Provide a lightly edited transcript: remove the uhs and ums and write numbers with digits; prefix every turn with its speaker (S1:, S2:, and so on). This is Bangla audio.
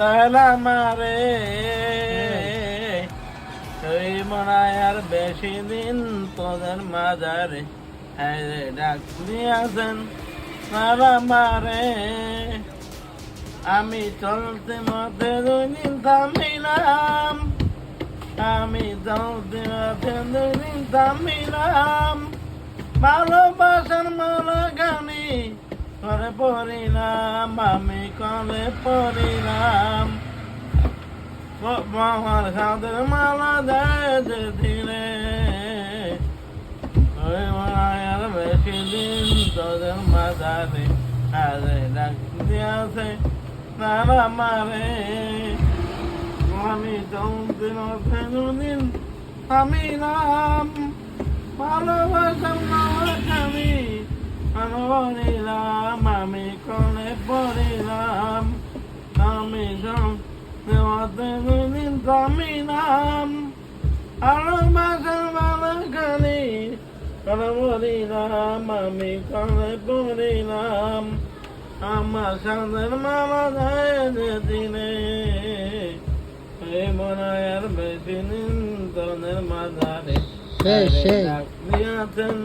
S1: দয়ালা মারে তুই মনায় আর বেশি দিন তোদের মাজারে ডাক দিয়াছেন মারা মারে আমি চলতে মতে দুদিন থামিলাম আমি চলতে মতে দুদিন থামিলাম ভালোবাসার মালা গানি করে পড়িলাম আমি করে পড়িলাম আমার সাদের মালা দেয় দিলে ওই মায়ের বেশি দিন তোদের মাথারে আরে ডাক দিয়াছে তারা মারে আমি চলতে দুদিন আমি নাম ভালোবাসার মালা গানি পড়িলাম আমি করে পড়িলাম আমি দুদিন থামিলাম আরো বাসার মালা গানি করে পড়িলাম আমি করে পড়িলাম আমার সাদের মালা দেয় দিনে এই মনায়ার বেশি দিন তোদের মাঝারে দিয়াছেন